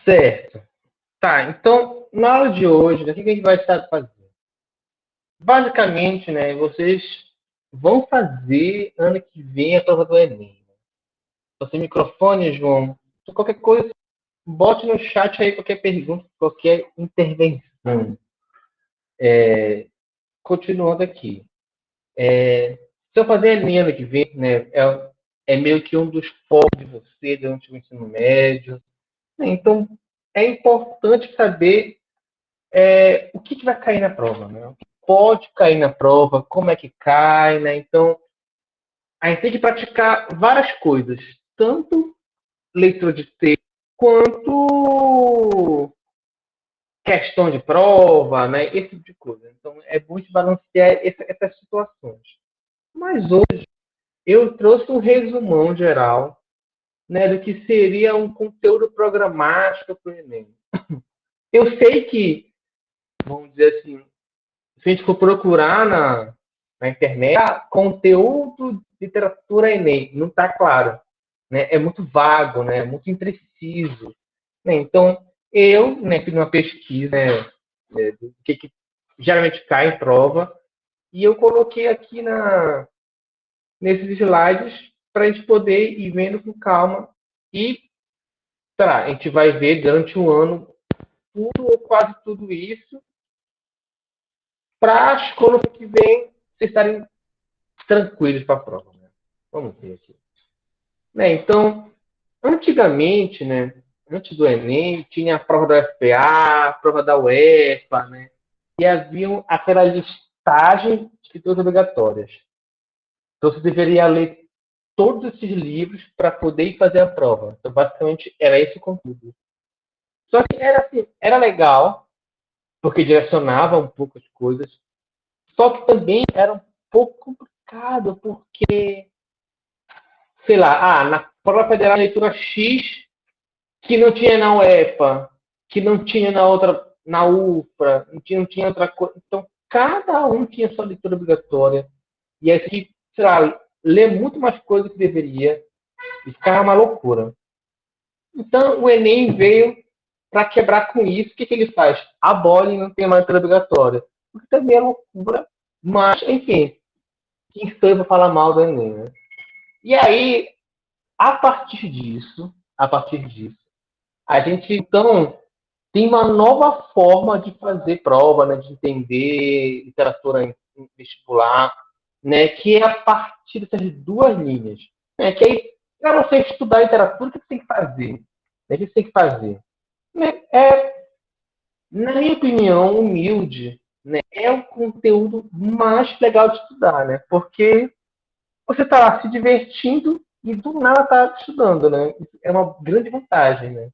Certo. Tá, então, na aula de hoje, né, o que a gente vai estar fazendo? Basicamente, né, vocês vão fazer ano que vem a prova do Enem. Você microfone, João, qualquer coisa, bote no chat aí qualquer pergunta, qualquer intervenção. Continuando aqui. Se eu fazer Enem ano que vem, né, é meio que um dos focos de você durante o ensino médio. Então, é importante saber o que vai cair na prova, né? O que pode cair na prova, como é que cai, né? Então, a gente tem que praticar várias coisas, tanto leitura de texto, quanto questão de prova, né? Esse tipo de coisa. Então, é bom de balancear essas situações. Mas hoje, eu trouxe um resumão geral, né, do que seria um conteúdo programático para o Enem. Eu sei que, vamos dizer assim, se a gente for procurar na internet, conteúdo de literatura Enem, não está claro. Né? É muito vago, né? É muito impreciso. Né? Então, eu fiz uma pesquisa do que geralmente cai em prova e eu coloquei aqui nesses slides para a gente poder ir vendo com calma e a gente vai ver durante o ano tudo ou quase tudo isso para as escola que vem vocês estarem tranquilos para a prova. Né? Vamos ver aqui. Né? Então, antigamente, né, antes do Enem, tinha a prova da UFPA, a prova da UEPA, né? E haviam aquelas listagens de escrituras obrigatórias. Então, você deveria ler todos esses livros para poder ir fazer a prova. Então, basicamente, era esse o conteúdo. Só que era assim, era legal, porque direcionava um pouco as coisas. Só que também era um pouco complicado, porque sei lá, na prova federal leitura X, que não tinha na UEPA, que não tinha na outra, na UFRA, não tinha outra coisa. Então, cada um tinha sua leitura obrigatória. E aí, sei lá, lê muito mais coisa do que deveria. E ficava uma loucura. Então, o Enem veio para quebrar com isso. O que ele faz? Abole e não tem mais leitura obrigatória. Porque também é loucura. Mas, enfim, quem sou eu para falar mal do Enem, né? E aí, a partir disso, a gente então tem uma nova forma de fazer prova, né, de entender literatura em vestibular, né, que é a partir dessas duas linhas. Né, que aí, para você estudar literatura, o que você tem que fazer? O que você tem que fazer? Né, na minha opinião, humilde, né, é o conteúdo mais legal de estudar, né? Porque você está lá se divertindo e do nada está estudando, né? É uma grande vantagem, né?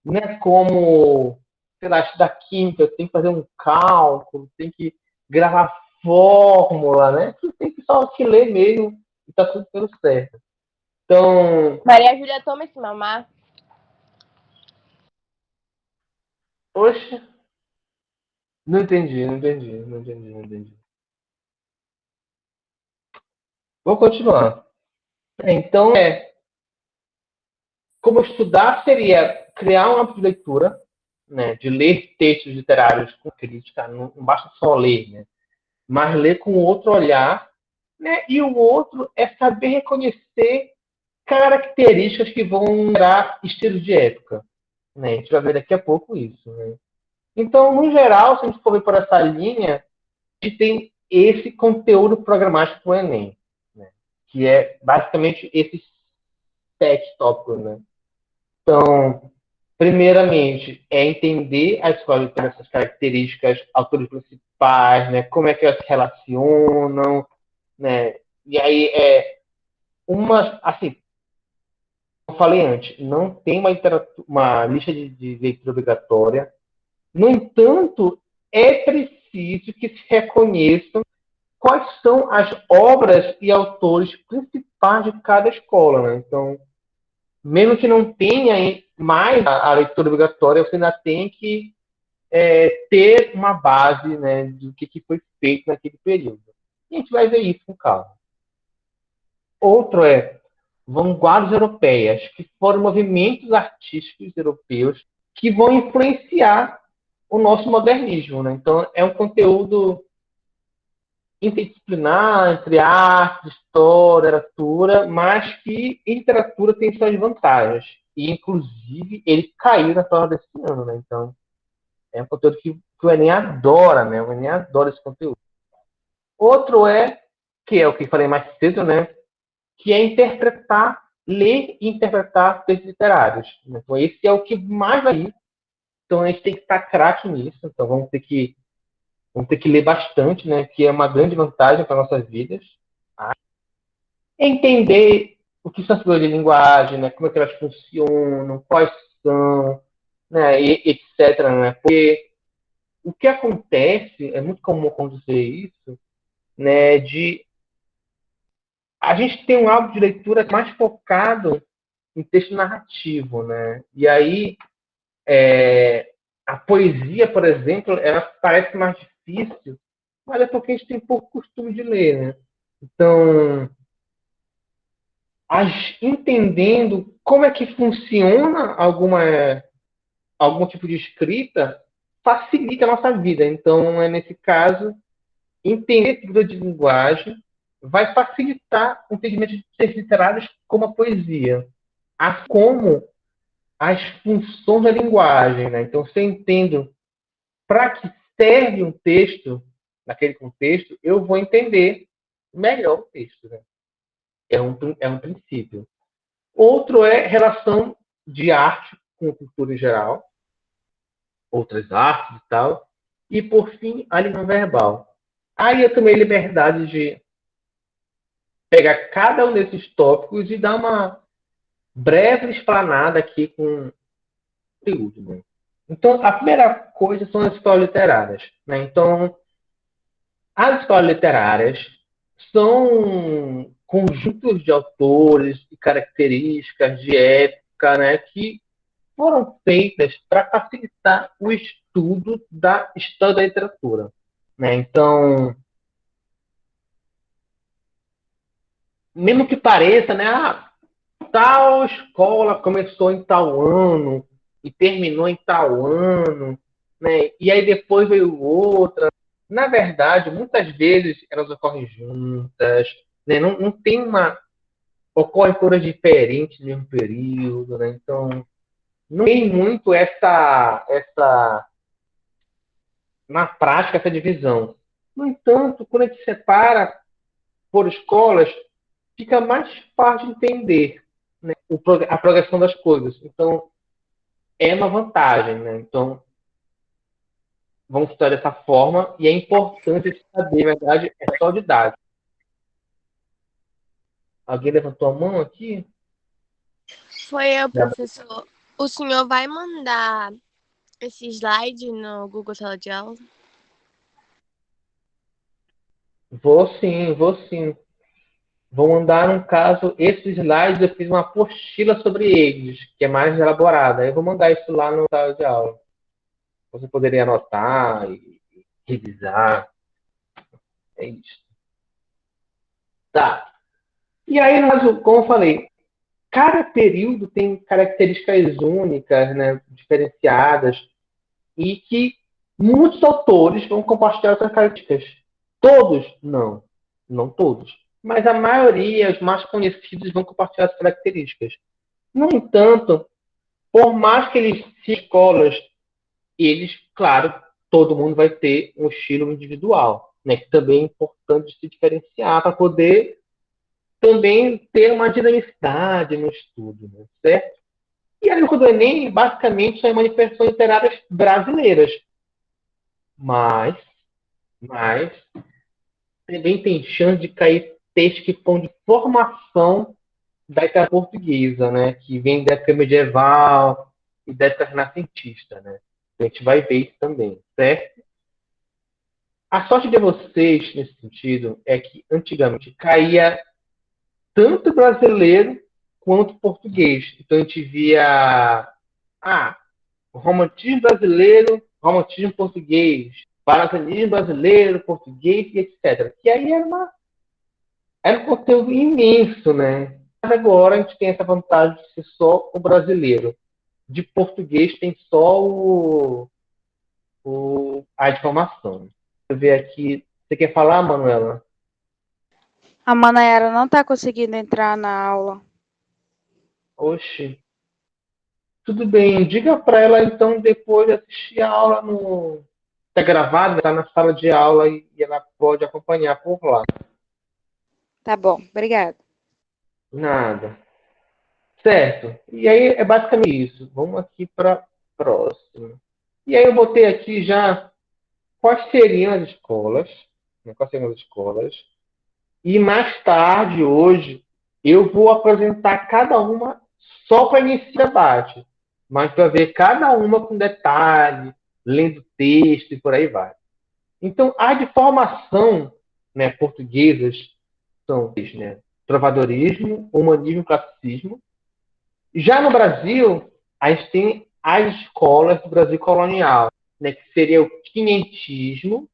Não é como, sei lá, estudar química, tem que fazer um cálculo, tem que gravar fórmula, né? Tu tem que só que ler mesmo e tá tudo pelo certo. Então, Maria Júlia, toma esse mamar. oxe, não entendi. Vou continuar. Então, como estudar seria criar uma leitura, né, de ler textos literários com crítica, não basta só ler, né? Mas ler com outro olhar, né? E o outro é saber reconhecer características que vão gerar estilos de época. Né? A gente vai ver daqui a pouco isso. Né? Então, no geral, se a gente for ver por essa linha, a gente tem esse conteúdo programático para o Enem, né? Que é basicamente esses 7 tópicos. Né? Então, primeiramente, é entender a escola com essas características, autores principais, né? Como é que elas se relacionam, né? E aí assim, eu falei antes, não tem uma lista de leitura obrigatória. No entanto, é preciso que se reconheçam quais são as obras e autores principais de cada escola. Né? Então, mesmo que não tenha mais a leitura obrigatória, você ainda tem que ter uma base, né, do que foi feito naquele período. E a gente vai ver isso com calma. Outro vanguardas europeias, que foram movimentos artísticos europeus que vão influenciar o nosso modernismo, né? Então, é um conteúdo interdisciplinar, entre arte, história, literatura, mas que em literatura tem suas vantagens. E, inclusive, ele caiu na prova desse ano, né? Então, é um conteúdo que o Enem adora, né? O Enem adora esse conteúdo. Outro que é o que falei mais cedo, né? Que é interpretar, ler e interpretar textos literários. Então, esse é o que mais vai ir. Então, a gente tem que estar craque nisso. Então, vamos ter que ler bastante, né? Que é uma grande vantagem para nossas vidas. Tá? Entender o que são as figuras de linguagem, né? Como é que elas funcionam, quais são, né? E, etc. Né? Porque o que acontece, é muito comum acontecer isso, né? De a gente tem um hábito de leitura mais focado em texto narrativo, né? E aí a poesia, por exemplo, ela parece mais difícil, mas é porque a gente tem pouco costume de ler, né? Então, entendendo como é que funciona algum tipo de escrita, facilita a nossa vida. Então, nesse caso, entender figura de linguagem vai facilitar o entendimento de textos literários como a poesia, assim como as funções da linguagem. Né? Então, se eu entendo para que serve um texto, naquele contexto, eu vou entender melhor o texto. Né? É um princípio. Outro é relação de arte com cultura em geral, outras artes e tal. E, por fim, a língua verbal. Aí eu tomei liberdade de pegar cada um desses tópicos e dar uma breve explanada aqui com conteúdo. Né? Então, a primeira coisa são as escolas literárias. Né? Então, as escolas literárias são conjuntos de autores e características de época, né, que foram feitas para facilitar o estudo da história da literatura. Né? Então, mesmo que pareça, né, tal escola começou em tal ano e terminou em tal ano, né, e aí depois veio outra. Na verdade, muitas vezes elas ocorrem juntas, né, não tem uma. Ocorrem coisas diferentes no mesmo período, né? Então, não tem muito na prática, essa divisão. No entanto, quando a gente separa por escolas, fica mais fácil de entender, né, a progressão das coisas. Então, é uma vantagem. Né? Então, vamos estudar dessa forma e é importante saber, na verdade, é só didático. Alguém levantou a mão aqui? Foi eu, professor. O senhor vai mandar esse slide no Google Sala de Aula? Vou sim, vou sim. Vou mandar um caso, esses slides eu fiz uma apostila sobre eles, que é mais elaborada. Aí eu vou mandar isso lá no sala de aula. Você poderia anotar e revisar. É isso. Tá. E aí, como eu falei, cada período tem características únicas, né, diferenciadas, e que muitos autores vão compartilhar essas características. Todos? Não. Não todos. Mas a maioria, os mais conhecidos, vão compartilhar essas características. No entanto, por mais que eles se escolas, eles, claro, todo mundo vai ter um estilo individual, né? Que também é importante se diferenciar para poder também ter uma dinamicidade no estudo, né? Certo? E a língua do Enem, basicamente, são manifestações literárias brasileiras. Mas, mas, também tem chance de cair textos que são de formação da literatura portuguesa, né? Que vem da época medieval e da época renascentista, né? A gente vai ver isso também, certo? A sorte de vocês, nesse sentido, é que antigamente caía tanto brasileiro quanto português. Então a gente via romantismo brasileiro, romantismo português, parasitismo brasileiro, português e etc. Que aí era um conteúdo imenso, né? Mas agora a gente tem essa vantagem de ser só o brasileiro. de português tem só a informação. Deixa eu ver aqui. Você quer falar, Manuela? A Manayara não está conseguindo entrar na aula. Oxe. Tudo bem. Diga para ela, então, depois de assistir a aula no... Está gravado, está na sala de aula e ela pode acompanhar por lá. Tá bom, obrigada. Nada. Certo. E aí é basicamente isso. Vamos aqui para próximo. E aí eu botei aqui já quais seriam as escolas, né? Quais seriam as escolas. E mais tarde, hoje, eu vou apresentar cada uma só para iniciar o debate. Mas para ver cada uma com detalhe, lendo texto e por aí vai. Então, as de formação, né, portuguesas são, né, trovadorismo, humanismo e classicismo. Já no Brasil, a gente tem as escolas do Brasil colonial, né, que seria o quinhentismo,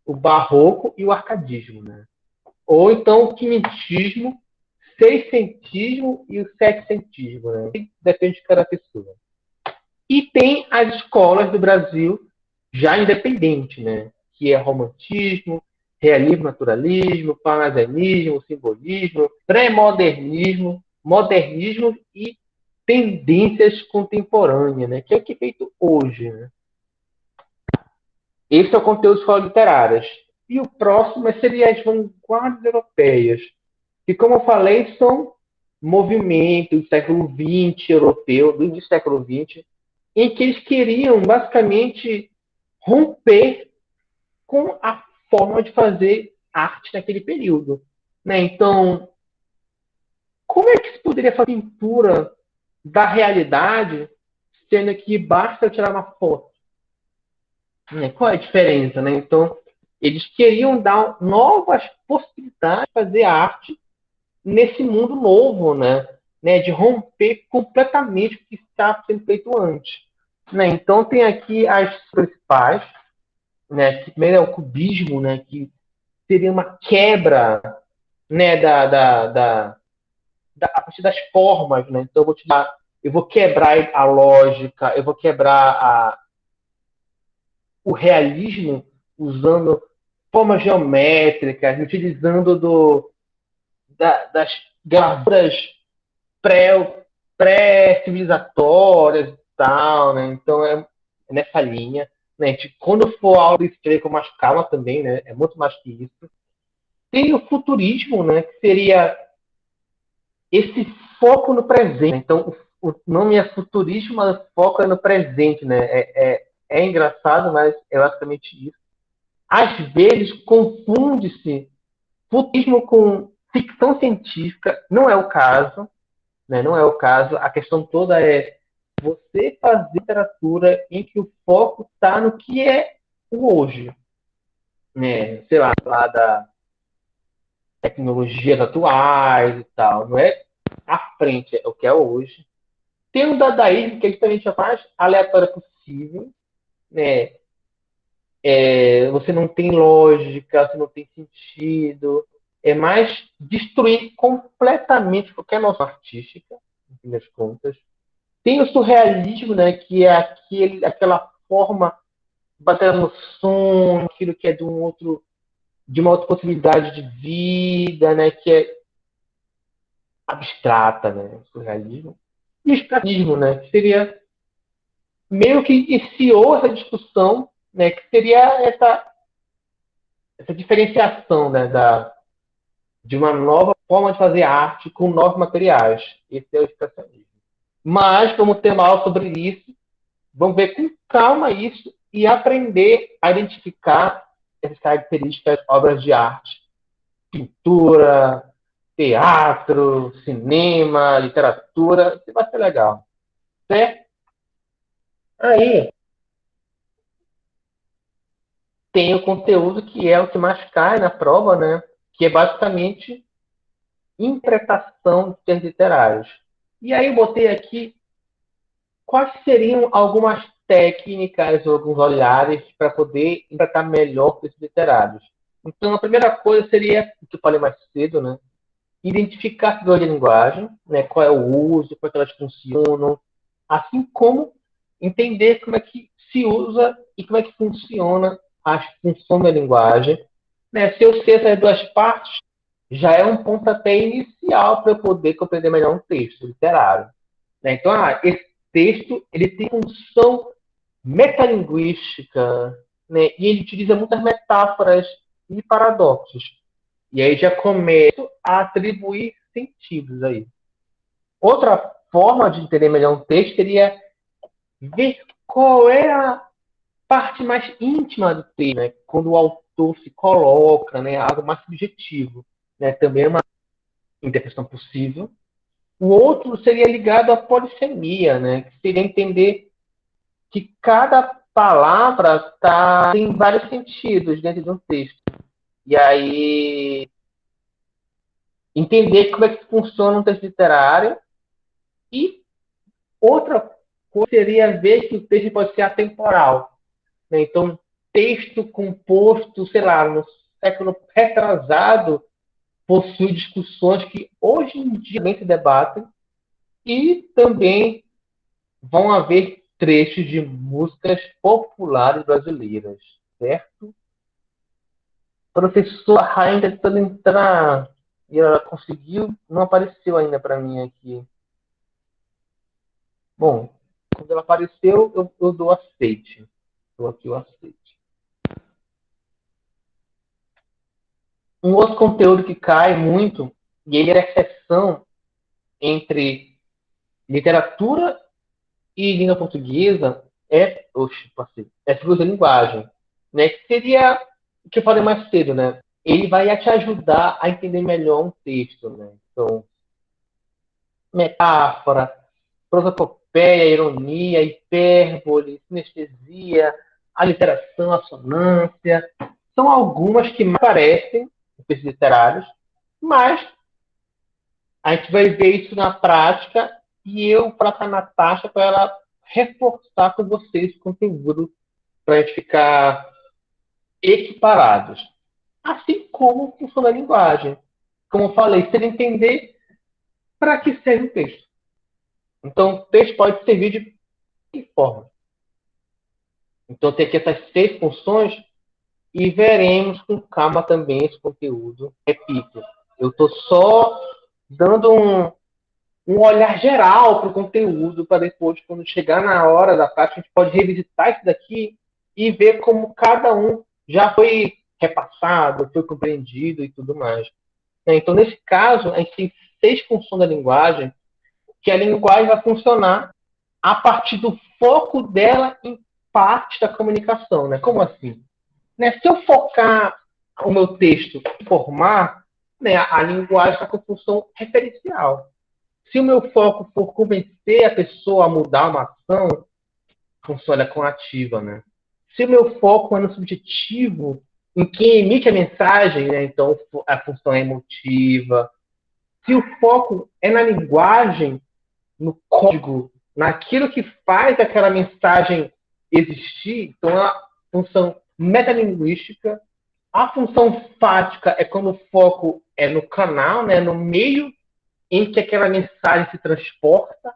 o barroco e o arcadismo. Né? Ou então o quinhentismo, seiscentismo e o setecentismo. Né? Depende de cada pessoa. E tem as escolas do Brasil já independente, né? Que é romantismo, realismo, naturalismo, parnasianismo, simbolismo, pré-modernismo, modernismo e tendências contemporâneas, né? Que é o que é feito hoje. Né? Esse é o conteúdo de escolas literárias. E o próximo seria as vanguardas europeias, que, como eu falei, são movimentos do século XX europeu, do início do século XX, em que eles queriam, basicamente, romper com a forma de fazer arte naquele período. Né? Então, como é que se poderia fazer pintura da realidade, sendo que basta tirar uma foto? Né? Qual é a diferença? Né? Então, eles queriam dar novas possibilidades de fazer arte nesse mundo novo, né? De romper completamente o que está sendo feito antes. Né? Então, tem aqui as principais, né? Que primeiro é o cubismo, né? Que seria uma quebra, né? A partir das formas, né? Então, eu vou quebrar a lógica, eu vou quebrar o realismo usando formas geométricas, utilizando das gravuras pré-civilizatórias e tal, né? Então é nessa linha. Né? Quando for aula escrever com mais calma também, né? É muito mais que isso. Tem o futurismo, né? Que seria esse foco no presente. Então, o nome é futurismo, mas o foco é no presente, né? É engraçado, mas é basicamente isso. Às vezes, confunde-se futurismo com ficção científica. Não é o caso, né? Não é o caso. A questão toda é você fazer literatura em que o foco está no que é o hoje. Né? Sei lá da tecnologias atuais e tal. Não é à frente, é o que é hoje. Tem o dadaísmo, que é justamente a mais aleatória possível. Né? Você não tem lógica, você não tem sentido. É mais destruir completamente qualquer noção artística, no fim das contas. Tem o surrealismo, né, que é aquela forma baseada no som, aquilo que é de uma outra possibilidade de vida, né, que é abstrata, né, o surrealismo. E o expressionismo, né, que seria meio que iniciou essa discussão, né, que seria essa diferenciação, né, de uma nova forma de fazer arte com novos materiais. Esse é o expressionismo. Mas, vamos ter uma aula sobre isso, vamos ver com calma isso e aprender a identificar essas características das obras de arte. Pintura, teatro, cinema, literatura, isso vai ser legal. Certo? Aí tem o conteúdo que é o que mais cai na prova, né? Que é basicamente interpretação de textos literários. E aí eu botei aqui quais seriam algumas técnicas ou alguns olhares para poder interpretar melhor textos literários. Então, a primeira coisa seria, o que eu falei mais cedo, né? Identificar a figura de linguagem, né? Qual é o uso, como é que elas funcionam, assim como entender como é que se usa e como é que funciona a função da linguagem. Né? Se eu sei essas duas partes, já é um pontapé inicial para eu poder compreender melhor um texto literário. Né? Então, esse texto ele tem função metalinguística, né? E ele utiliza muitas metáforas e paradoxos. E aí já começo a atribuir sentidos aí. Outra forma de entender melhor um texto seria ver qual é a parte mais íntima do texto, né? Quando o autor se coloca, né? Algo mais subjetivo, né? Também é uma interpretação possível. O outro seria ligado à polissemia, né? Que seria entender que cada palavra tem vários sentidos dentro de um texto. E aí entender como é que funciona um texto literário. E outra coisa seria ver que o texto pode ser atemporal. Né? Então, texto composto, sei lá, no século retrasado, possui discussões que hoje em dia se debatem e também vão haver trechos de músicas populares brasileiras, certo? Professora Rainha tentando entrar e ela conseguiu, não apareceu ainda para mim aqui. Bom, quando ela apareceu, eu dou aceite. Dou aqui o aceite. Um outro conteúdo que cai muito, e ele é a exceção entre literatura e língua portuguesa, é fluxo de linguagem. Né? Que seria o que eu falei mais cedo, né? Ele vai te ajudar a entender melhor um texto. Né? Então, metáfora, prosopopeia, ironia, hipérbole, sinestesia, aliteração, assonância. São algumas que mais aparecem em textos literários, mas a gente vai ver isso na prática e eu para a Natasha para ela reforçar com vocês esse conteúdo para a gente ficar equiparados. Assim como funciona a linguagem. Como eu falei, você entender para que serve o texto. Então, o texto pode servir de forma. Então, tem aqui essas 6 funções e veremos com calma também esse conteúdo. Repito, eu estou só dando um olhar geral para o conteúdo, para depois, quando chegar na hora da prática, a gente pode revisitar isso daqui e ver como cada um já foi repassado, foi compreendido e tudo mais. Então, nesse caso, a gente tem 6 funções da linguagem, que a linguagem vai funcionar a partir do foco dela em parte da comunicação. Né? Como assim? Né? Se eu focar o meu texto em formar, né, a linguagem está com função referencial. Se o meu foco for convencer a pessoa a mudar uma ação, funciona com ativa, né? Se o meu foco é no subjetivo, em quem emite a mensagem, né, então a função é emotiva. Se o foco é na linguagem, no código, naquilo que faz aquela mensagem existir, então a função metalinguística. A função fática é quando o foco é no canal, né, no meio em que aquela mensagem se transporta.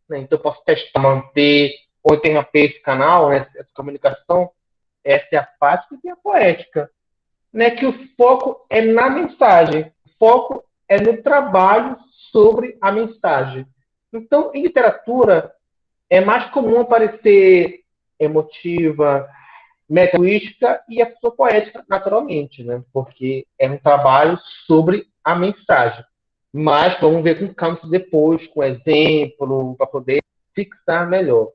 Né? Então, eu posso testar, manter ou interromper esse canal, né, essa comunicação. Essa é a fática e a poética. Né? Que o foco é na mensagem. O foco é no trabalho sobre a mensagem. Então, em literatura, é mais comum aparecer emotiva, metalinguística e a pessoa poética, naturalmente, né? Porque é um trabalho sobre a mensagem. Mas vamos ver com calma depois, com exemplo, para poder fixar melhor.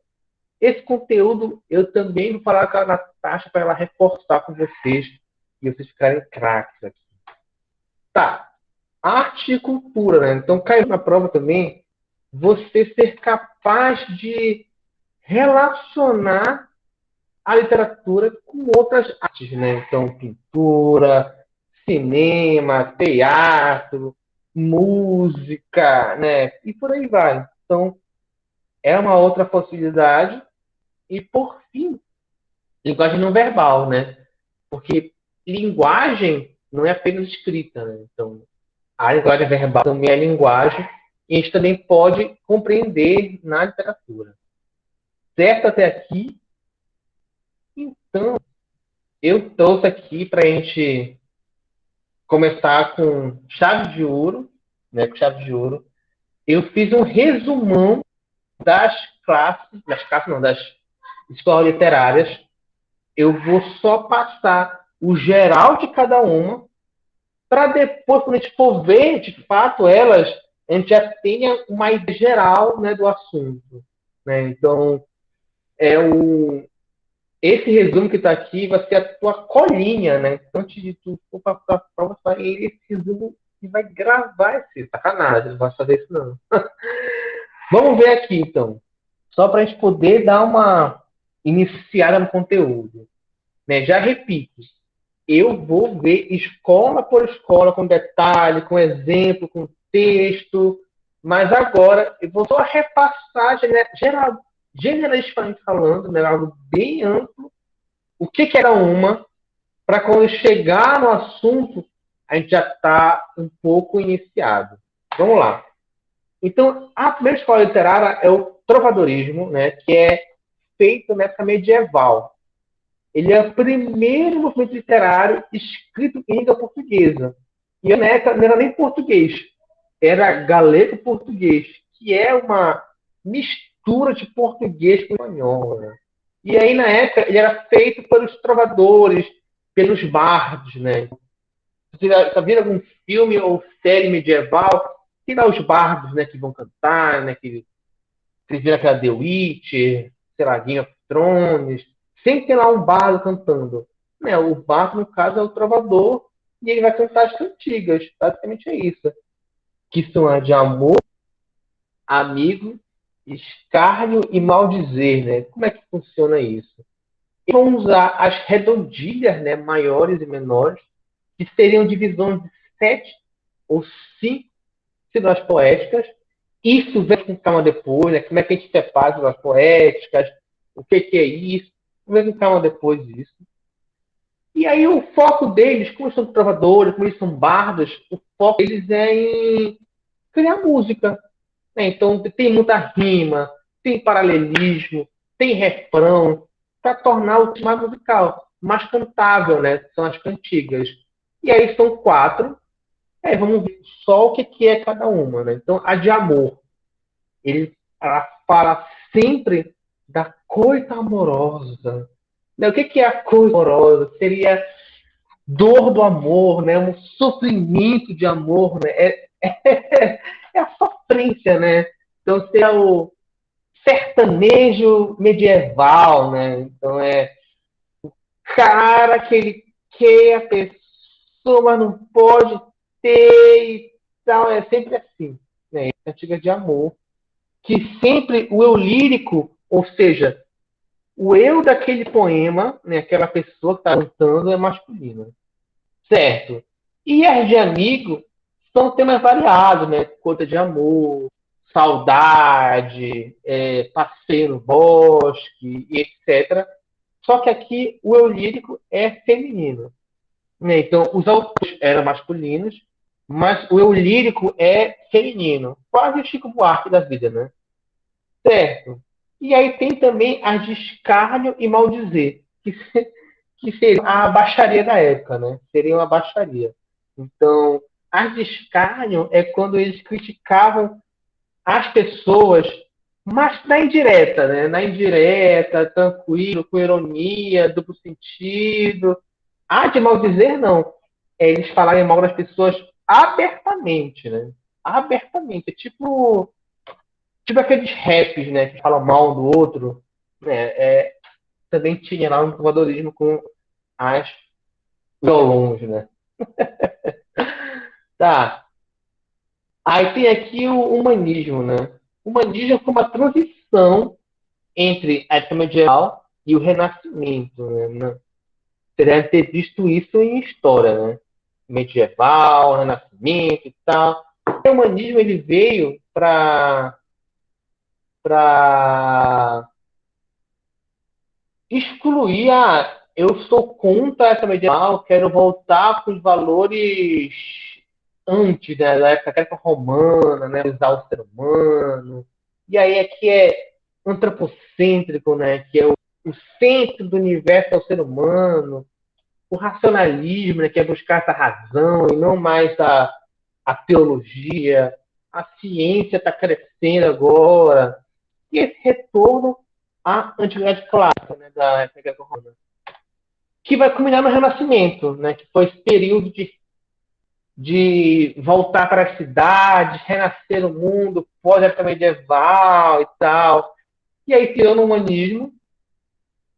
Esse conteúdo eu também vou falar com a Natasha para ela reforçar com vocês e vocês ficarem craques aqui. Tá. Arte e cultura, né? Então caiu na prova também você ser capaz de relacionar a literatura com outras artes, né? Então, pintura, cinema, teatro, música, né? E por aí vai. Então, é uma outra possibilidade. E, por fim, linguagem não verbal, né? Porque linguagem não é apenas escrita, né? Então, a linguagem verbal também é linguagem e a gente também pode compreender na literatura. certo até aqui? Então, eu trouxe aqui para a gente começar com chave de ouro, né? Com chave de ouro. Eu fiz um resumão das das escolas literárias. Eu vou só passar o geral de cada uma, para depois, quando a gente for ver, de fato, elas, a gente já tenha uma ideia geral, né, do assunto. Né? Então, esse resumo que está aqui vai ser a tua colinha, né? Então, antes de tu for para a prova, vai esse resumo e vai gravar esse. Sacanagem, não vai fazer isso não. Vamos ver aqui, então. Só para a gente poder dar uma iniciada no conteúdo. Né? Já repito, eu vou ver escola por escola, com detalhe, com exemplo, com texto, mas agora eu vou só repassar generalisticamente falando, né, algo bem amplo, o que era uma, para quando chegar no assunto, a gente já está um pouco iniciado. Vamos lá. Então, a primeira escola literária é o trovadorismo, né, que é feito na época medieval. Ele é o primeiro movimento literário escrito em língua portuguesa. E na época não era nem português, era galego-português, que é uma mistura de português com espanhol. Né? E aí, na época, ele era feito pelos trovadores, pelos bardos. Né? Você está vendo algum filme ou série medieval? Tem lá os bardos, né, que vão cantar, né, que viram aquela The Witcher, sei lá, Game of Thrones. Sempre tem lá um bardo cantando. Né? O bardo, no caso, é o trovador e ele vai cantar as cantigas. Basicamente é isso. Que são as de amor, amigo, escárnio e maldizer. Né? Como é que funciona isso? E vamos usar as redondilhas, né, maiores e menores, que seriam divisões de 7 ou 5 sílabas poéticas. Isso vem com calma depois, né? Como é que a gente separa as poéticas, o que é isso, vem com calma depois disso. E aí o foco deles, como eles são trovadores, como eles são bardos, o foco deles é em criar música. Né? Então tem muita rima, tem paralelismo, tem refrão, para tornar o tema musical mais cantável, né? São as cantigas. E aí são 4. Vamos ver só o que é cada uma. Né? Então, a de amor. Ela fala sempre da coisa amorosa. Né? O que é a coisa amorosa? Seria dor do amor, né? Um sofrimento de amor. Né? É a sofrência, né? Então, seria o sertanejo medieval, né? Então, é o cara que ele quer a pessoa, mas não pode ter e tal. É sempre assim. Né? Cantiga de amor. Que sempre o eu lírico, ou seja, o eu daquele poema, né, aquela pessoa que está cantando, é masculino. Certo. E as de amigo são temas variados, né? Conta de amor, saudade, passeio no bosque, etc. Só que aqui o eu lírico é feminino. Né? Então, os autores eram masculinos, mas o eu lírico é feminino. Quase o Chico Buarque da vida, né? Certo. E aí tem também as de escárnio e maldizer, que seria a baixaria da época, né? Seria uma baixaria. Então, as de escárnio é quando eles criticavam as pessoas, mas na indireta, né? Na indireta, tranquilo, com ironia, duplo sentido. A de maldizer, não. Eles falarem mal das pessoas abertamente, né? Abertamente. É tipo aqueles raps, né? Que falam mal um do outro. Né? Também tinha lá um trovadorismo com as violões, né? Tá. Aí tem aqui o humanismo, né? O humanismo é uma transição entre a época medieval e o Renascimento, né? Você deve ter visto isso em história, né? Medieval, Renascimento e tal. O humanismo ele veio para excluir eu sou contra essa medieval, quero voltar com os valores antes, né, da época greco-romana, né, usar o ser humano. E aí aqui é antropocêntrico, né, que é o centro do universo é o ser humano, o racionalismo, né, que é buscar essa razão e não mais a teologia, a ciência está crescendo agora, e esse retorno à antiguidade clássica, né, da época romana, que vai culminar no Renascimento, né, que foi esse período de voltar para as cidades, renascer o mundo pós-época medieval e tal. E aí criou no humanismo.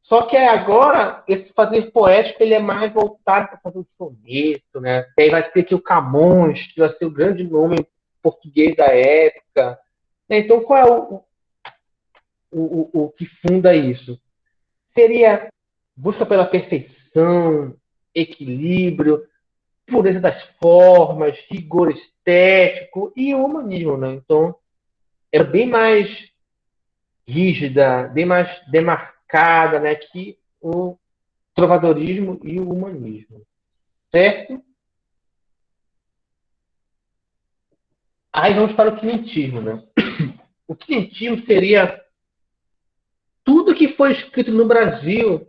Só que agora, esse fazer poético ele é mais voltado para fazer o soneto, né? E aí vai ter aqui o Camões, que vai ser o grande nome português da época. Então, qual é o que funda isso? Seria busca pela perfeição, equilíbrio, pureza das formas, rigor estético e o humanismo, né? Então, é bem mais rígida, bem mais demarcada, né, que o trovadorismo e o humanismo, certo? Aí vamos para o quinhentismo, né? O quinhentismo seria tudo que foi escrito no Brasil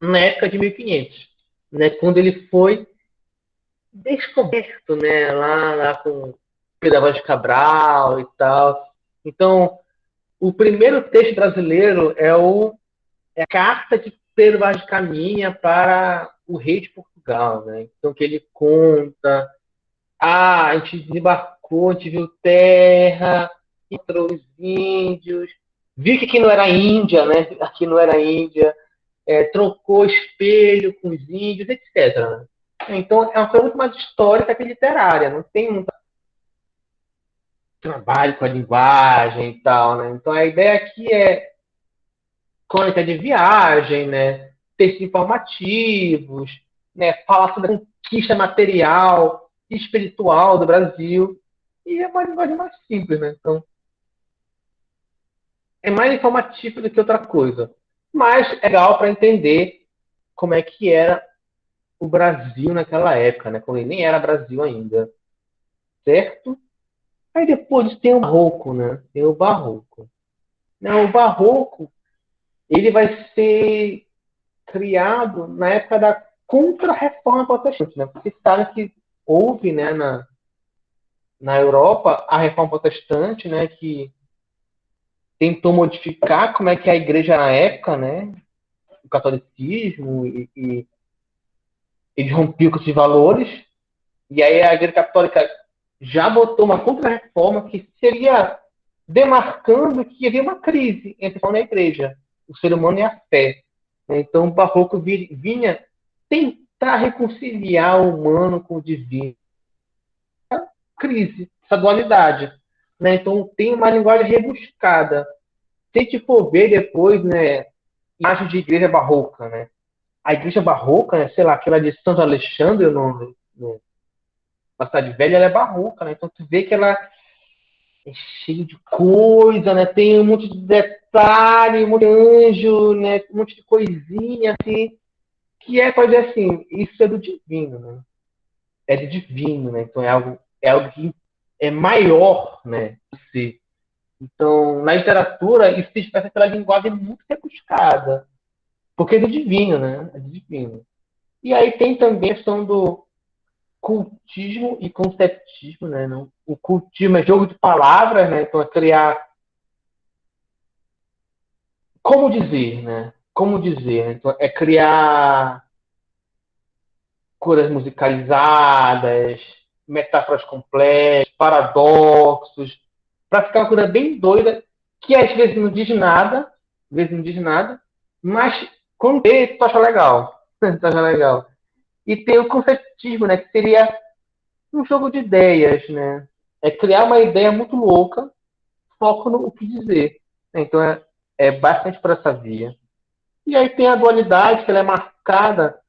na época de 1500, né? Quando ele foi descoberto, né? Lá com Pedro Vaz de Cabral e tal. Então, o primeiro texto brasileiro é a carta de Pedro Vaz de Caminha para o rei de Portugal, né? Então, que ele conta, a gente desembarcou, a gente viu terra, entrou os índios, viu que aqui não era Índia, né? Aqui não era Índia, trocou espelho com os índios, etc. Então, é uma coisa muito mais histórica que literária, não tem muito trabalho com a linguagem e tal, né? Então, a ideia aqui é crônica de viagem, né? Textos informativos, né? Falar sobre a conquista material e espiritual do Brasil. E é uma linguagem mais simples, né? Então, é mais informativo do que outra coisa. Mas é legal para entender como é que era o Brasil naquela época, né? Quando ele nem era Brasil ainda. Certo? Aí depois tem o Barroco, né? Tem o Barroco. Não, o Barroco, ele vai ser criado na época da contra-reforma protestante, né? Porque sabe que houve, né, na Europa a reforma protestante, né, que tentou modificar como é que a igreja na época, né, o catolicismo e eles rompiam com esses valores, e aí a igreja católica já botou uma contra-reforma que seria demarcando que havia uma crise entre a igreja, o ser humano e a fé. Então o barroco vinha tentar reconciliar o humano com o divino. Crise, essa dualidade. Né? Então tem uma linguagem rebuscada. Se a gente for ver depois, né, imagens de igreja barroca, né? A igreja barroca, né, sei lá, aquela de Santo Alexandre, na Cidade Velha, ela é barroca, né? Então tu vê que ela é cheia de coisa, né? Tem um monte de detalhe, um monte de anjo, né? Um monte de coisinha, assim, que é para dizer assim, isso é do divino, né? É do divino, né? Então é algo que é maior, né? Então, na literatura, isso se expressa pela linguagem muito rebuscada, porque é do divino, né? É do divino. E aí tem também a questão do cultismo e conceptismo, né? O cultismo é jogo de palavras, né? Então é criar como dizer, né? Como dizer, né? Então é criar coisas musicalizadas, metáforas complexas, paradoxos, para ficar uma coisa bem doida, que às vezes não diz nada, às vezes não diz nada, mas quando vê, tu acha legal. Tu acha legal. E tem o conceptismo, né? Que seria um jogo de ideias, né? É criar uma ideia muito louca, foco no que dizer. Então é bastante por essa via. E aí tem a dualidade, que ela é marcada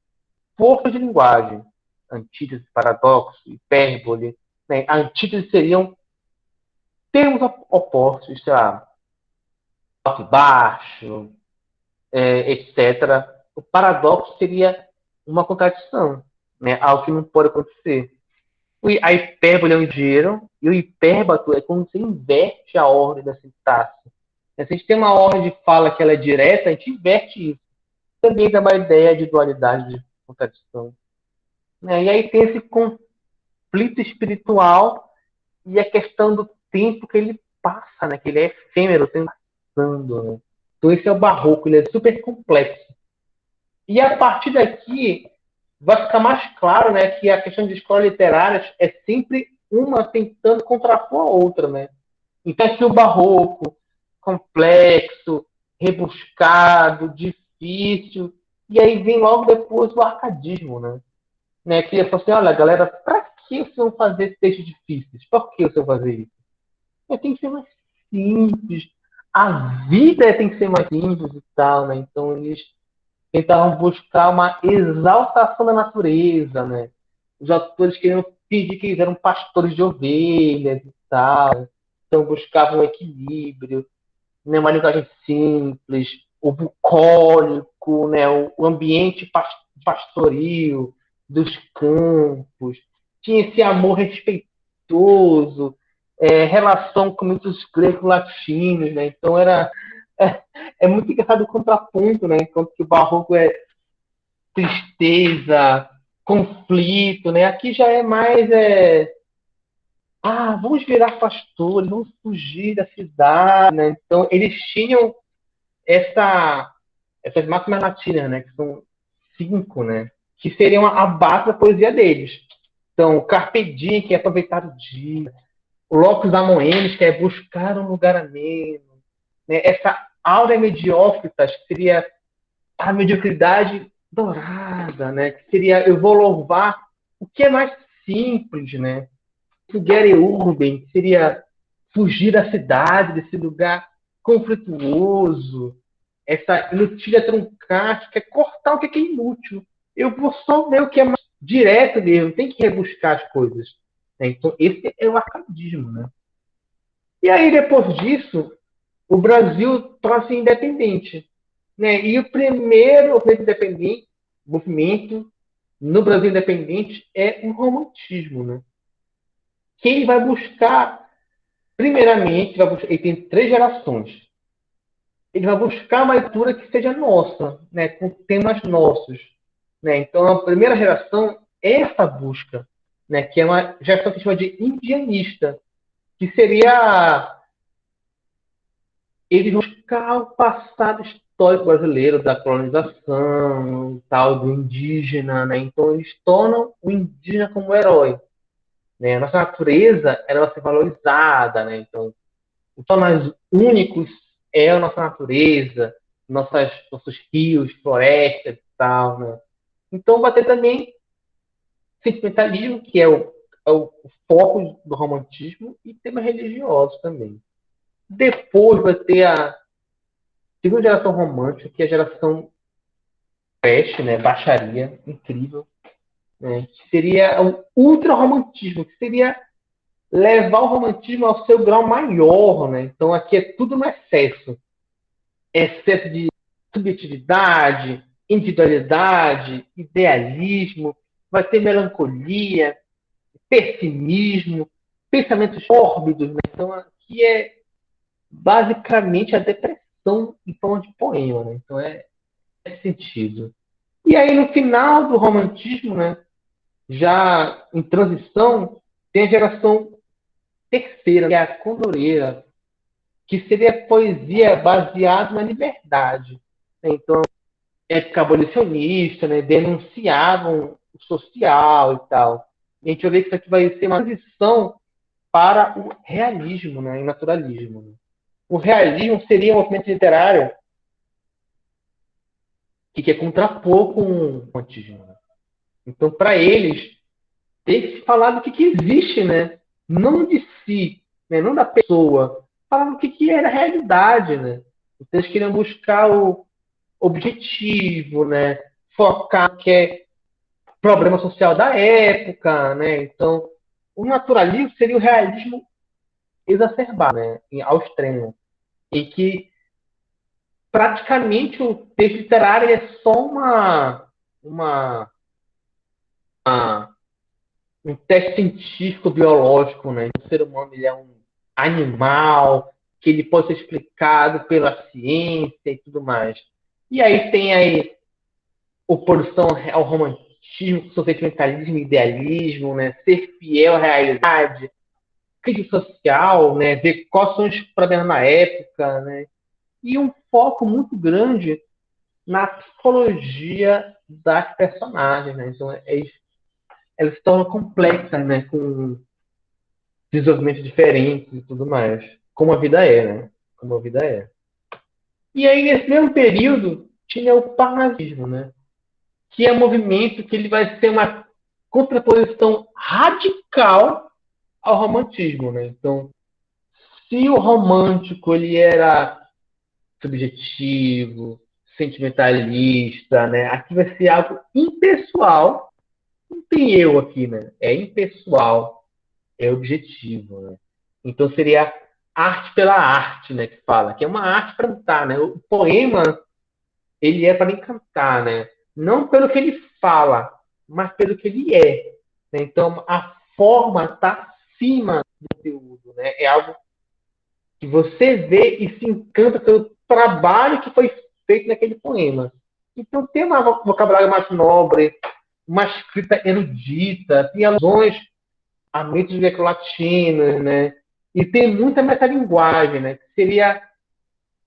por de linguagem. Antítese, paradoxo, hipérbole. Né? A antítese seriam termos opostos, sei lá, alto e baixo, etc. O paradoxo seria uma contradição, né? Algo que não pode acontecer. A hipérbole é um exagero, e o hipérbato é quando você inverte a ordem da sintaxe. Se a gente tem uma ordem de fala que ela é direta, a gente inverte isso. Também dá uma ideia de dualidade, de contradição. Né? E aí tem esse conflito espiritual e a questão do tempo que ele passa, né? Que ele é efêmero, o tempo passando. Né? Então esse é o barroco, ele é super complexo. E a partir daqui vai ficar mais claro, né, que a questão de escolas literárias é sempre uma tentando contrapor a outra, né? Então aqui o barroco, complexo, rebuscado, difícil, e aí vem logo depois o arcadismo, né? Que ele falou assim, olha, galera, para que vocês vão fazer textos difíceis? Por que vocês vão fazer isso? Tem que ser mais simples. A vida tem que ser mais simples e tal, né? Então eles tentavam buscar uma exaltação da natureza, né? Os autores queriam pedir que eles eram pastores de ovelhas e tal. Então buscavam um equilíbrio, né? Uma linguagem simples, o bucólico, né? O ambiente pastoril dos campos. Tinha esse amor respeitoso, relação com muitos gregos latinos, né? Então é, é muito engraçado o contraponto, né? Enquanto que o barroco é tristeza, conflito, né? Aqui já é mais vamos virar pastores, vamos fugir da cidade, né? Então eles tinham essas máximas latinas, né? Que são 5, né? Que seriam a base da poesia deles. Então, o Carpe Diem, que é aproveitar o dia, o Locus Amoenis, que é buscar um lugar ameno, né? Essa aura mediócritas, que seria a mediocridade dourada, né? Que seria eu vou louvar o que é mais simples, né? O Gere Urben, que seria fugir da cidade, desse lugar conflituoso, essa inutilha truncate, que é cortar o que é inútil. Eu vou só ver o que é mais direto mesmo, tem que rebuscar as coisas. Né? Então, esse é o arcadismo, né? E aí, depois disso, o Brasil torna-se independente. Né? E o primeiro movimento no Brasil independente é o romantismo. Né? Que ele vai buscar, primeiramente, ele tem 3 gerações. Ele vai buscar uma leitura que seja nossa, né? Com temas nossos. Né? Então, a primeira geração é essa busca, né? Que é uma geração que chama de indianista, que seria ele buscar o passado histórico brasileiro da colonização, tal, do indígena, né? Então eles tornam o indígena como herói, né? A nossa natureza ela vai ser valorizada, né? Então, o que nós únicos é a nossa natureza, nossos rios, florestas e tal, né? Então vai ter também sentimentalismo, que é o foco do romantismo, e temas religiosos também. Depois vai ter a segunda geração romântica, que é a geração peste, né, baixaria, incrível, né, que seria o ultra-romantismo, que seria levar o romantismo ao seu grau maior. Né? Então aqui é tudo no excesso. Excesso de subjetividade, individualidade, idealismo, vai ter melancolia, pessimismo, pensamentos mórbidos. Né? Então aqui é basicamente a depressão em forma de poema. Né? Então é esse sentido. E aí, no final do romantismo, né, já em transição, tem a geração terceira, que é a condoreira, que seria a poesia baseada na liberdade. Então, época abolicionista, né, denunciavam o social e tal. E a gente vai ver que isso aqui vai ser uma transição para o realismo, né, e naturalismo. Né. O realismo seria um movimento literário que quer contrapor com o romantismo. Né. Então, para eles, tem que se falar do que existe, né? Não de si, né? Não da pessoa. Falar do que é a realidade, né? Então, eles queriam buscar o objetivo, né? Focar no que é problema social da época, né? Então, o naturalismo seria o realismo exacerbado, né? Ao extremo. E que praticamente o texto literário é só uma um teste científico biológico, né? O ser humano ele é um animal que ele pode ser explicado pela ciência e tudo mais. E aí tem aí oposição ao romantismo, ao sentimentalismo, idealismo, né? Ser fiel à realidade, crítica social, né? Ver quais são os problemas na época, né? E um foco muito grande na psicologia das personagens, né? Então, elas se tornam complexas, né? Com desenvolvimentos diferentes e tudo mais. Como a vida é, né? Como a vida é. E aí, nesse mesmo período, tinha o parnasismo, né? Que é um movimento que ele vai ser uma contraposição radical ao romantismo, né? Então, se o romântico ele era subjetivo, sentimentalista, né? Aqui vai ser algo impessoal. Não tem eu aqui, né? É impessoal, é objetivo, né? Então seria arte pela arte, né? Que fala, que é uma arte para cantar, né? O poema ele é para encantar, né? Não pelo que ele fala, mas pelo que ele é. Né? Então a forma está acima do conteúdo, né? É algo que você vê e se encanta pelo trabalho que foi feito naquele poema. Então tem um vocabulário mais nobre, uma escrita erudita, tem alusões a mitos greco-latinos, né? E tem muita metalinguagem, né? Que seria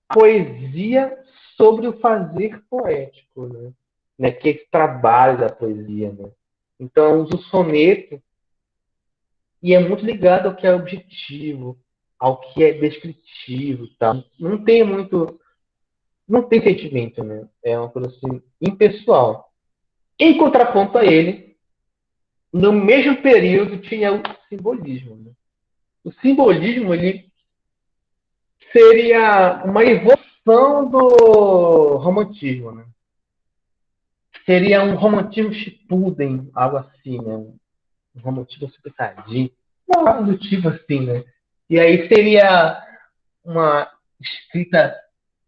a poesia sobre o fazer poético, né? Que é esse trabalho da poesia, né? Então, usa o soneto e é muito ligado ao que é objetivo, ao que é descritivo, tá? Não tem sentimento, né? É uma coisa assim impessoal. Em contraponto a ele, no mesmo período tinha o simbolismo, né? O simbolismo ele seria uma evolução do romantismo, né? Seria um romantismo Shippuden, algo assim, né? Um romantismo super tardio, algo do tipo assim, né? E aí seria uma escrita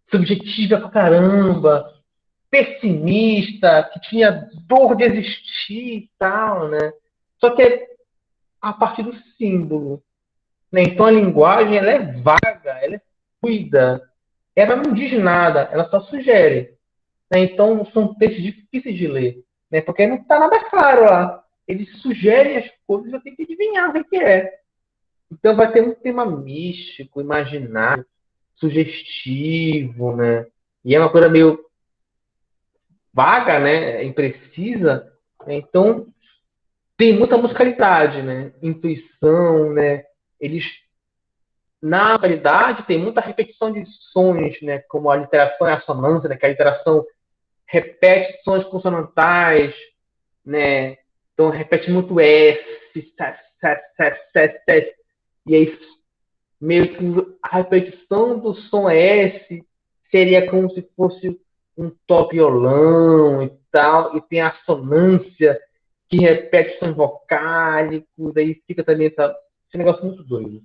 subjetiva pra caramba, pessimista, que tinha dor de existir e tal, né? Só que é a partir do símbolo, né? Então a linguagem ela é vaga, ela é fluida, ela não diz nada, ela só sugere. Né? Então são textos difíceis de ler, né? Porque não está nada claro lá. Eles sugerem as coisas, eu tenho que adivinhar o que é. Então vai ter um tema místico, imaginário, sugestivo, né? E é uma coisa meio vaga, né? Imprecisa. Né? Então tem muita musicalidade, né? Intuição, né? Eles na realidade tem muita repetição de sons, né? Como a literação e a assonância, né? Que a literação repete sons consonantais, né? Então repete muito S, S. E aí meio que a repetição do som S seria como se fosse um top violão e tal, e tem a assonância que repete sons vocálicos, aí fica também esse negócio muito doido.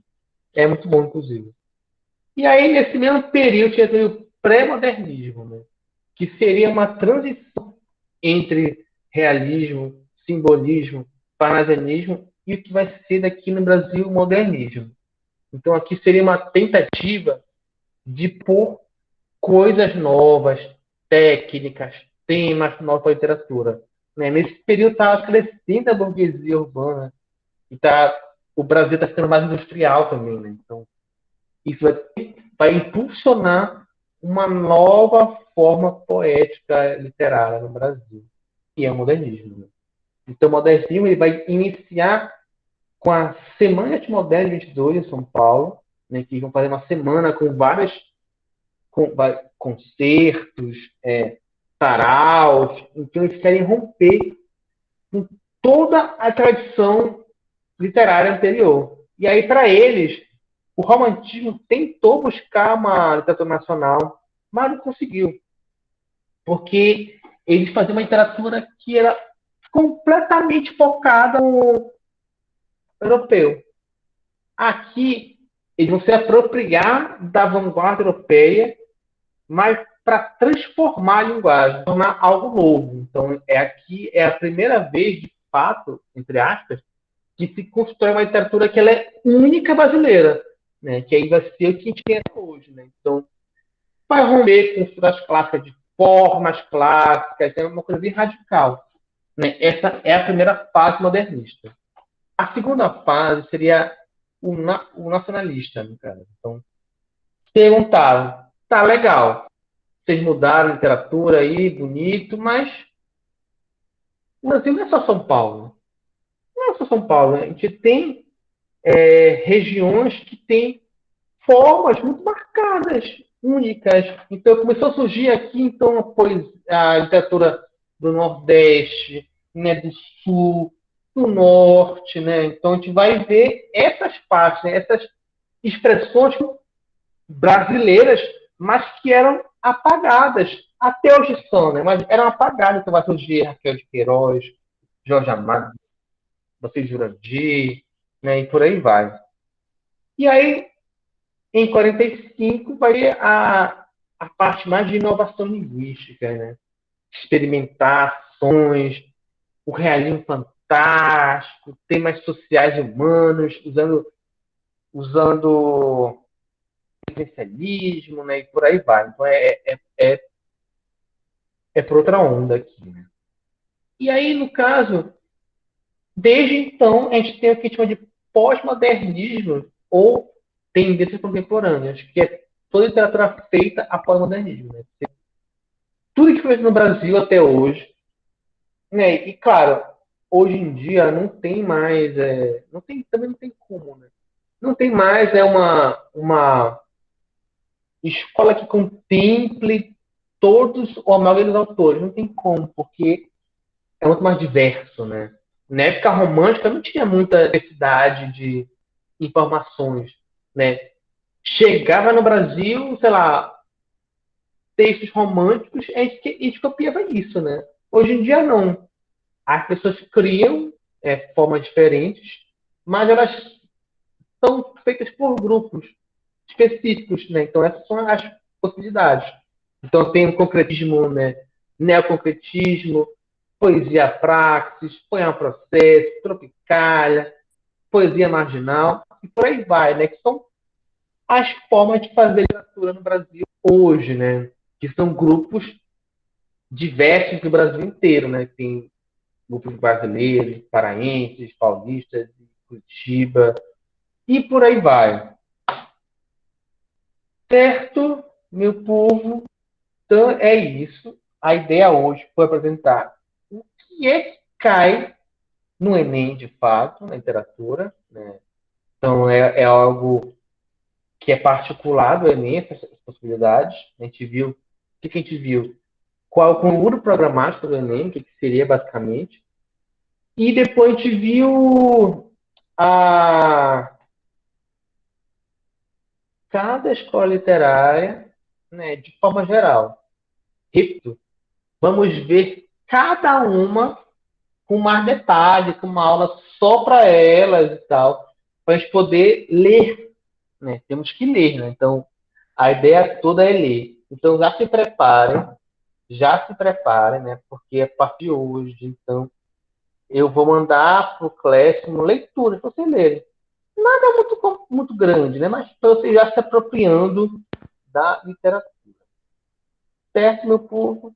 É muito bom, inclusive. E aí, nesse mesmo período, tinha também o pré-modernismo, né? Que seria uma transição entre realismo, simbolismo, parnasianismo e o que vai ser daqui no Brasil o modernismo. Então, aqui seria uma tentativa de pôr coisas novas, técnicas, temas novos para a literatura. Né? Nesse período estava crescendo a burguesia urbana e o Brasil está ficando mais industrial também. Né? Então, isso vai impulsionar uma nova forma poética literária no Brasil, que é o modernismo. Né? Então, o modernismo ele vai iniciar com a Semana de Moderna 22 em São Paulo, né, que vão fazer uma semana com vários concertos, saraus. Então, eles querem romper com toda a tradição literária anterior. E aí, para eles, o romantismo tentou buscar uma literatura nacional, mas não conseguiu. Porque eles faziam uma literatura que era completamente focada no europeu. Aqui, eles vão se apropriar da vanguarda europeia, mas para transformar a linguagem, tornar algo novo. Então, aqui é a primeira vez, de fato, entre aspas, que se constrói uma literatura que ela é única brasileira. né? Que aí vai ser o que a gente tem até hoje, né? Então, vai romper com estruturas clássicas de formas clássicas, é uma coisa bem radical, né? Essa é a primeira fase modernista. A segunda fase seria o nacionalista, no caso. Então, perguntaram, tá legal, vocês mudaram a literatura aí, bonito, mas o Brasil não é só São Paulo. Não é só São Paulo, né? A gente tem regiões que têm formas muito marcadas, únicas. Então começou a surgir aqui então a literatura do Nordeste, né, do Sul, do Norte, né? Então a gente vai ver essas partes, né, essas expressões brasileiras, mas que eram apagadas. Até hoje são, né? Mas eram apagadas. Então vai surgir Raquel de Queiroz, Jorge Amado, Vocês Jurandir, né? E por aí vai. E aí, em 45, vai ter a parte mais de inovação linguística, né? Experimentações, o realismo fantástico, temas sociais e humanos, usando existencialismo, né? E por aí vai. Então, é por outra onda aqui, né? E aí, no caso, desde então, a gente tem o que a gente chama de pós-modernismo ou tendências contemporâneas, que é toda literatura feita após o modernismo. Né? Tudo que foi feito no Brasil até hoje, né? E claro, hoje em dia não tem mais, também não tem como, né? Não tem mais uma escola que contemple todos o amalgama dos autores. Não tem como, porque é muito mais diverso, né? Na época romântica não tinha muita necessidade de informações, né? Chegava no Brasil, sei lá, textos românticos, a gente copiava isso, né? Hoje em dia não. As pessoas criam formas diferentes, mas elas são feitas por grupos específicos, né? Então essas são as possibilidades. Então tem o concretismo, né? Neoconcretismo, poesia praxis, poema processo, tropicália, poesia marginal, e por aí vai, né? Que são as formas de fazer literatura no Brasil hoje, né? Que são grupos diversos do Brasil inteiro, né? Tem grupos brasileiros, paraenses, paulistas, Curitiba, e por aí vai. Certo, meu povo? Então é isso. A ideia hoje foi apresentar o que é que cai no Enem, de fato, na literatura, né? Então é algo que é particular do Enem, essas possibilidades. A gente viu, o que a gente viu? Qual o conjunto programático do Enem, o que seria basicamente. E depois a gente viu cada escola literária, né, de forma geral. Repito, vamos ver cada uma com mais detalhe, com uma aula só para elas e tal, para a gente poder ler, né? Temos que ler, né? Então, a ideia toda é ler. Então, já se preparem, né? Porque a partir de hoje, então, eu vou mandar para o Clécio leitura para você ler. Nada muito grande, né? Mas para você já se apropriando da literatura. Certo, meu povo?